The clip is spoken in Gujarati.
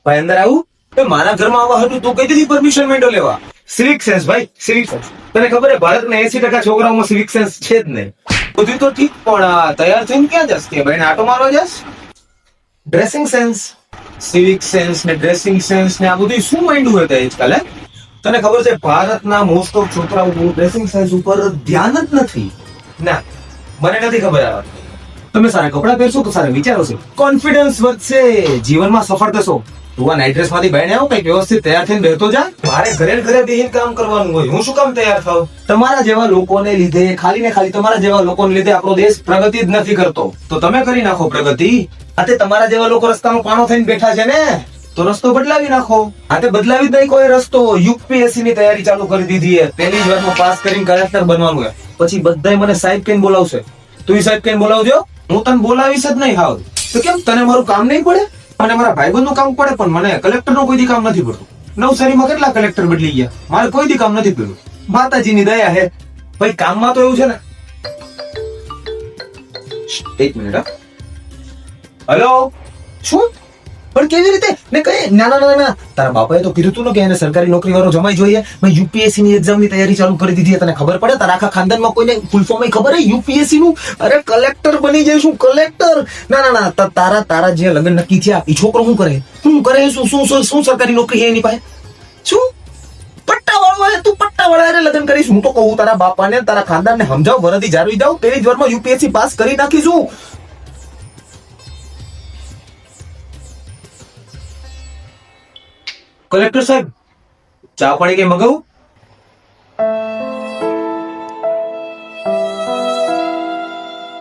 ભાઈ અંદર આવું. મારા ઘરમાં આવવા હતું તું કઈ દીધી પરમિશન માંડ્યો લેવા. સિવિક સેન્સ ભાઈ, સિવિક સેન્સ. તને ખબર છે ભારતના 80% છોકરાઓમાં સિવિક સેન્સ છે જ નહીં. બધું તો ઠીક પણ આ તૈયાર થઈને ક્યાં જશ? કે ભાઈ આટો મારવા જશ? ડ્રેસિંગ સેન્સ, સિવિક સેન્સ ને ડ્રેસિંગ સેન્સ ને આ બધું શું માંડ્યું હોય આજકાલ? તને ખબર છે ભારતના મોસ્ટ ઓફ છોકરાઓ ડ્રેસિંગ સેન્સ ઉપર ધ્યાન જ નથી. ના, મને નથી ખબર આ વાત. તમે સારા કપડા પહેરશો તો સારા વિચારો છે, કોન્ફિડન્સ વધશે, જીવનમાં સફળ થશો. તું આ નાઇટ ડ્રેસ માંથી બહાર આવ, કઈક વ્યવસ્થિત તૈયાર થઈને બેઠો જા. મારે ઘરે ને ઘરે બેહીને કામ કરવાનું હોય, હું શું કામ તૈયાર થાવ? તમારા જેવા લોકોને લીધે, ખાલી ને ખાલી તમારા જેવા લોકોને લીધે આપણો દેશ પ્રગતિ જ નથી કરતો. તો તમે કરી નાખો પ્રગતિ. આતે તમારા જેવા લોકો રસ્તામાં પાણો થઈને બેઠા છે ને, તો રસ્તો બદલાવી નાખો. આતે બદલાવી જ નહીં કોઈ રસ્તો. યુપીએસસી ની તૈયારી ચાલુ કરી દીધી છે. પહેલી જ વારમાં પાસ કરીને કલેક્ટર બનવાનું છે. પછી બધાય મને સાહેબ કહીને બોલાવશે. તું સાહેબ કહીને બોલાવજો, હું તને બોલાવીશ જ નહીં. હાવ તો કેમ, તને મારું કામ નહીં પડે? મને મારા ભાઈબંધ નું કામ પડે, પણ મને કલેક્ટર નું કોઈ દી કામ નથી પડતું. નવસારીમાં કેટલા કલેક્ટર બદલી ગયા, મારે કોઈ દી કામ નથી પડ્યું. માતાજીની દયા હે ભાઈ. કામમાં તો એવું છે ને. એક મિનિટ. હેલો, શું? પણ કેવી રીતે ને કઈ? ના ના ના ના, તારા બાપાએ તો કીધું તું ને કે એને સરકારી નોકરી વાળો જમાઈ જોઈએ. મેં યુપીએસસી ની એક્ઝામ ની તૈયારી ચાલુ કરી દીધી. તને ખબર પડે? તારા આખા ખાનદાનમાં કોઈને ફૂલ ફોર્મ ખબર હે યુપીએસસી નું? અરે કલેક્ટર બની જઈશું, કલેક્ટર. ના ના ના, તારા જે લગ્ન નક્કી થયા એ છોકરો શું કરે? શું સરકારી નોકરી છે એની પાસે? શું પટ્ટાવાળો હે? તું પટ્ટાવાળા હારે લગ્ન કરીશ? હું તો કહું તારા બાપાને, તારા ખાનદાનને સમજાવ, વરદી જાળવી જાવ, પેલી જ વારમાં યુપીએસસી પાસ કરી નાખીશું. કલેક્ટર સાહેબ, ચા પાણી કઈ મગાવું?